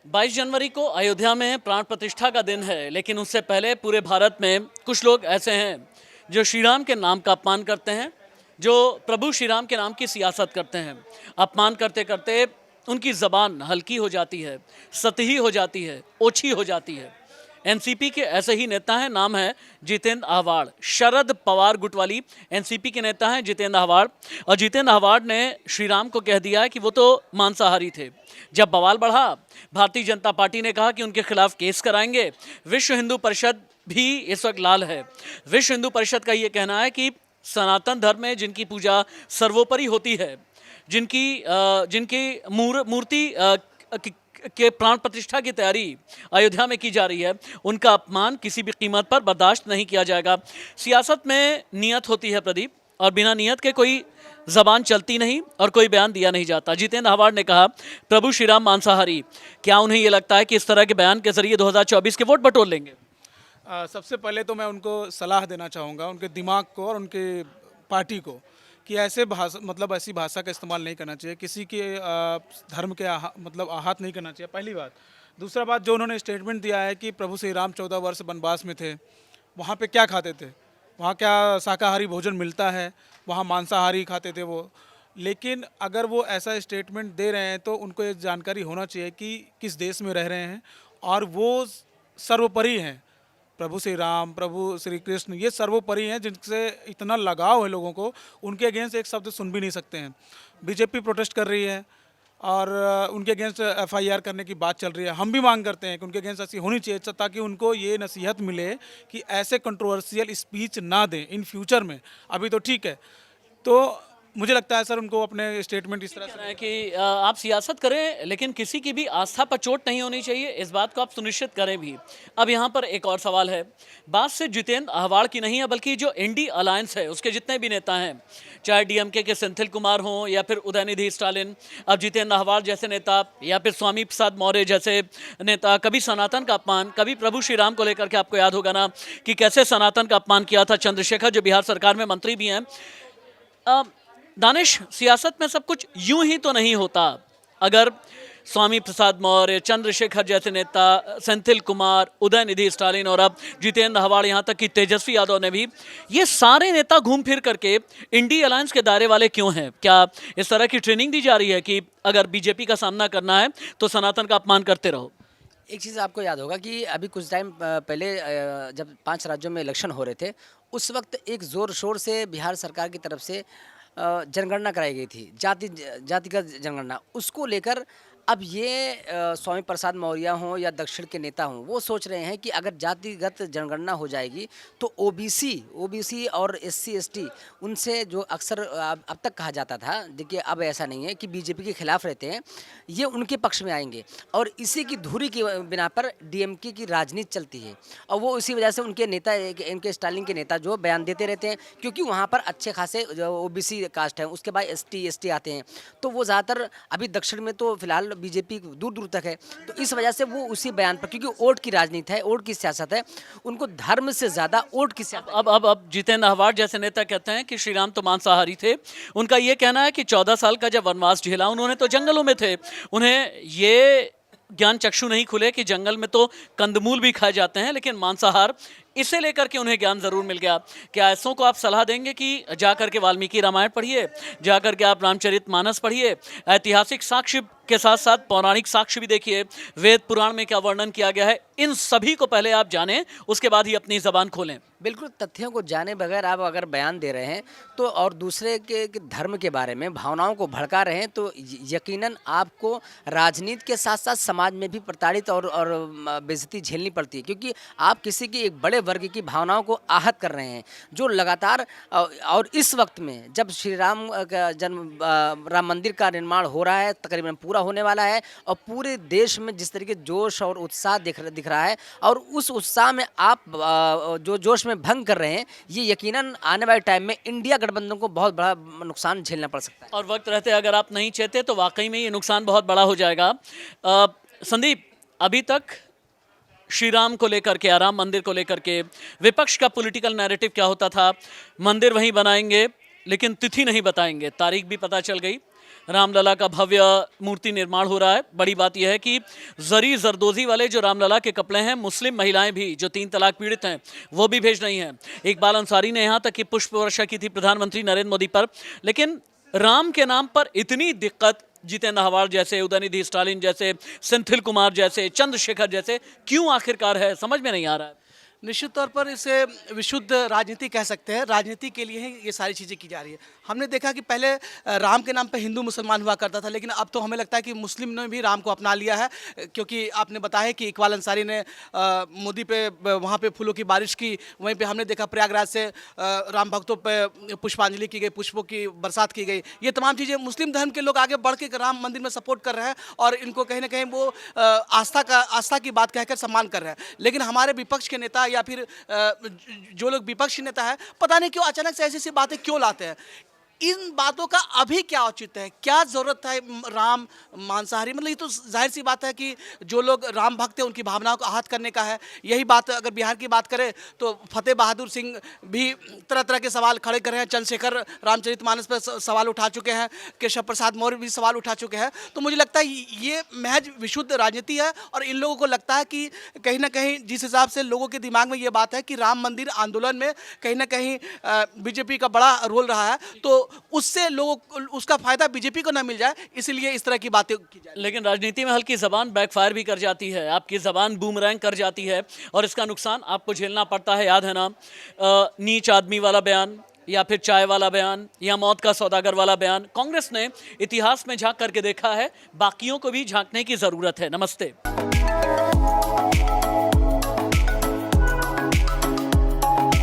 22 जनवरी को अयोध्या में प्राण प्रतिष्ठा का दिन है, लेकिन उससे पहले पूरे भारत में कुछ लोग ऐसे हैं जो श्री राम के नाम का अपमान करते हैं, जो प्रभु श्री राम के नाम की सियासत करते हैं। अपमान करते करते उनकी ज़बान हल्की हो जाती है, सतही हो जाती है, ओछी हो जाती है। एनसीपी के ऐसे ही नेता हैं, नाम है जितेंद्र आव्हाड। शरद पवार गुट वाली एनसीपी के नेता हैं जितेंद्र आव्हाड, और जितेंद्र आव्हाड ने श्री राम को कह दिया कि वो तो मांसाहारी थे। जब बवाल बढ़ा, भारतीय जनता पार्टी ने कहा कि उनके खिलाफ केस कराएंगे। विश्व हिंदू परिषद भी इस वक्त लाल है। विश्व हिंदू परिषद का ये कहना है कि सनातन धर्म में जिनकी पूजा सर्वोपरि होती है, जिनकी मूर्ति के प्राण प्रतिष्ठा की तैयारी अयोध्या में की जा रही है, उनका अपमान किसी भी कीमत पर बर्दाश्त नहीं किया जाएगा। सियासत में नियत होती है प्रदीप, और बिना नियत के कोई जबान चलती नहीं और कोई बयान दिया नहीं जाता। जितेंद्र आव्हाड ने कहा प्रभु श्री राम मांसाहारी। क्या उन्हें ये लगता है कि इस तरह के बयान के जरिए 2024 के वोट बटोर लेंगे? सबसे पहले तो मैं उनको सलाह देना चाहूँगा, उनके दिमाग को और उनके पार्टी को, कि ऐसे भाषा मतलब ऐसी भाषा का इस्तेमाल नहीं करना चाहिए, किसी के धर्म के मतलब आहत नहीं करना चाहिए, पहली बात। दूसरा बात, जो उन्होंने स्टेटमेंट दिया है कि प्रभु श्री राम 14 वर्ष वनवास में थे, वहाँ पे क्या खाते थे, वहाँ क्या शाकाहारी भोजन मिलता है, वहाँ मांसाहारी खाते थे वो। लेकिन अगर वो ऐसा स्टेटमेंट दे रहे हैं तो उनको ये जानकारी होना चाहिए कि किस देश में रह रहे हैं, और वो सर्वोपरि हैं। प्रभु श्री राम, प्रभु श्री कृष्ण, ये सर्वोपरि हैं, जिनसे इतना लगाव है लोगों को, उनके अगेंस्ट एक शब्द सुन भी नहीं सकते हैं। बीजेपी प्रोटेस्ट कर रही है और उनके अगेंस्ट एफआईआर करने की बात चल रही है। हम भी मांग करते हैं कि उनके अगेंस्ट ऐसी होनी चाहिए, ताकि उनको ये नसीहत मिले कि ऐसे कंट्रोवर्शियल स्पीच ना दें इन फ्यूचर में। अभी तो ठीक है, तो मुझे लगता है सर उनको अपने स्टेटमेंट इस तरह से है कि आप सियासत करें, लेकिन किसी की भी आस्था पर चोट नहीं होनी चाहिए, इस बात को आप सुनिश्चित करें भी। अब यहाँ पर एक और सवाल है, बात से जितेंद्र आव्हाड की नहीं है, बल्कि जो एनडी अलायंस है उसके जितने भी नेता हैं, चाहे डीएमके के सेंथिल कुमार हों या फिर उदयनिधि स्टालिन, अब जितेंद्र आव्हाड जैसे नेता या फिर स्वामी प्रसाद मौर्य जैसे नेता, कभी सनातन का अपमान, कभी प्रभु श्री राम को लेकर के आपको याद होगा ना कि कैसे सनातन का अपमान किया था चंद्रशेखर, जो बिहार सरकार में मंत्री भी हैं। दानिश, सियासत में सब कुछ यूं ही तो नहीं होता। अगर स्वामी प्रसाद मौर्य, चंद्रशेखर जैसे नेता, सेंथिल कुमार, उदयनिधि स्टालिन और अब जितेंद्र आव्हाड, यहाँ तक कि तेजस्वी यादव ने भी, ये सारे नेता घूम फिर करके इंडी अलायंस के दायरे वाले क्यों हैं? क्या इस तरह की ट्रेनिंग दी जा रही है कि अगर बीजेपी का सामना करना है तो सनातन का अपमान करते रहो? एक चीज़ आपको याद होगा कि अभी कुछ टाइम पहले जब 5 राज्यों में इलेक्शन हो रहे थे, उस वक्त एक ज़ोर शोर से बिहार सरकार की तरफ से जनगणना कराई गई थी, जातिगत जनगणना। उसको लेकर अब ये स्वामी प्रसाद मौर्य हों या दक्षिण के नेता हों, वो सोच रहे हैं कि अगर जातिगत जनगणना हो जाएगी तो ओबीसी और एससी एसटी, उनसे जो अक्सर अब तक कहा जाता था, देखिए अब ऐसा नहीं है कि बीजेपी के खिलाफ रहते हैं, ये उनके पक्ष में आएंगे। और इसी की धुरी की बिना पर डीएमके की राजनीति चलती है, और वो इसी वजह से उनके नेता, इनके स्टालिन के नेता जो बयान देते रहते हैं, क्योंकि वहाँ पर अच्छे खासे जो ओबीसी कास्ट है, उसके बाद एसटी आते हैं, तो वो ज़्यादातर अभी दक्षिण में तो फिलहाल बीजेपी दूर दूर तक है, तो इस वजह से वो उसी बयान पर, क्योंकि वोट की राजनीति है, वोट की सियासत है, उनको धर्म से ज्यादा वोट की सियासत। अब जितेंद्र आव्हाड जैसे नेता कहते हैं कि श्री राम तो मांसाहारी थे। उनका ये कहना है कि 14 साल का जब वनवास झेला उन्होंने तो जंगलों में थे, उन्हें ये ज्ञान चक्षु नहीं खुले कि जंगल में तो कंदमूल भी खाए जाते हैं, लेकिन मांसाहार, इसे लेकर के उन्हें ज्ञान जरूर मिल गया। क्या ऐसों को आप सलाह देंगे कि जाकर के वाल्मीकि रामायण पढ़िए, जाकर के आप रामचरितमानस पढ़िए, ऐतिहासिक साक्ष्य के साथ साथ पौराणिक साक्ष्य भी देखिए, वेद पुराण में क्या वर्णन किया गया है, इन सभी को पहले आप जानें, उसके बाद ही अपनी जबान खोलें? बिल्कुल, तथ्यों को जाने बगैर आप अगर बयान दे रहे हैं तो, और दूसरे के धर्म के बारे में भावनाओं को भड़का रहे हैं, तो यकीनन आपको राजनीति के साथ साथ समाज में भी प्रताड़ित और बेइज्जती झेलनी पड़ती है, क्योंकि आप किसी की एक बड़े वर्ग की भावनाओं को आहत कर रहे हैं, जो लगातार। और इस वक्त में जब श्री राम का जन्म, राम मंदिर का निर्माण हो रहा है, तकरीबन पूरा होने वाला है, और पूरे देश में जिस तरीके जोश और उत्साह दिख रहा है, और उस उत्साह में आप जो जोश में भंग कर रहे हैं, ये यकीनन आने वाले टाइम में इंडिया गठबंधन को बहुत बड़ा नुकसान झेलना पड़ सकता है। और वक्त रहते अगर आप नहीं चाहते तो वाकई में ये नुकसान बहुत बड़ा हो जाएगा। संदीप, अभी तक श्री राम को लेकर के, राम मंदिर को लेकर के विपक्ष का पॉलिटिकल नैरेटिव क्या होता था? मंदिर वहीं बनाएंगे, लेकिन तिथि नहीं बताएंगे। तारीख भी पता चल गई, रामलला का भव्य मूर्ति निर्माण हो रहा है। बड़ी बात यह है कि जरी जरदोजी वाले जो रामलला के कपड़े हैं, मुस्लिम महिलाएं भी जो 3 तलाक पीड़ित हैं वो भी भेज रही हैं। इकबाल अंसारी ने यहाँ तक कि पुष्प वर्षा की थी प्रधानमंत्री नरेंद्र मोदी पर। लेकिन राम के नाम पर इतनी दिक्कत जितेंद्र हवाड़ जैसे, उदयनिधि स्टालिन जैसे, सेंथिल कुमार जैसे, चंद्रशेखर जैसे, क्यों आखिरकार है, समझ में नहीं आ रहा है। निश्चित तौर पर इसे विशुद्ध राजनीति कह सकते हैं। राजनीति के लिए ही ये सारी चीज़ें की जा रही है। हमने देखा कि पहले राम के नाम पे हिंदू मुसलमान हुआ करता था, लेकिन अब तो हमें लगता है कि मुस्लिम ने भी राम को अपना लिया है, क्योंकि आपने बताया कि इकबाल अंसारी ने मोदी पे वहाँ पे फूलों की बारिश की। वहीं पे हमने देखा प्रयागराज से राम भक्तों पे पुष्पांजलि की गई, पुष्पों की बरसात की गई। ये तमाम चीज़ें मुस्लिम धर्म के लोग आगे बढ़ के राम मंदिर में सपोर्ट कर रहे हैं और इनको कहीं ना कहीं वो आस्था की बात कहकर सम्मान कर रहे हैं। लेकिन हमारे विपक्ष के नेता या फिर जो लोग विपक्षी नेता है, पता नहीं क्यों अचानक से ऐसी ऐसी बातें क्यों लाते हैं। इन बातों का अभी क्या औचित्य है, क्या जरूरत है राम मांसाहारी, मतलब ये तो जाहिर सी बात है कि जो लोग राम भक्त हैं उनकी भावनाओं को आहत करने का है। यही बात अगर बिहार की बात करें तो फतेह बहादुर सिंह भी तरह तरह के सवाल खड़े कर रहे हैं। चंद्रशेखर रामचरितमानस पर सवाल उठा चुके हैं, केशव प्रसाद मौर्य भी सवाल उठा चुके हैं। तो मुझे लगता है ये महज विशुद्ध राजनीति है और इन लोगों को लगता है कि कहीं ना कहीं जिस हिसाब से लोगों के दिमाग में ये बात है कि राम मंदिर आंदोलन में कहीं ना कहीं बीजेपी का बड़ा रोल रहा है, तो उससे लोगों को उसका फायदा बीजेपी को ना मिल जाए, इसलिए इस तरह की बातें की जाए। लेकिन राजनीति में हल्की जबान बैकफायर भी कर जाती है, आपकी जबान बूमरैंग कर जाती है और इसका नुकसान आपको झेलना पड़ता है। याद है ना नीच आदमी वाला बयान, या फिर चाय वाला बयान, या मौत का सौदागर वाला बयान। कांग्रेस ने इतिहास में झांक करके देखा है, बाकियों को भी झांकने की जरूरत है। नमस्ते।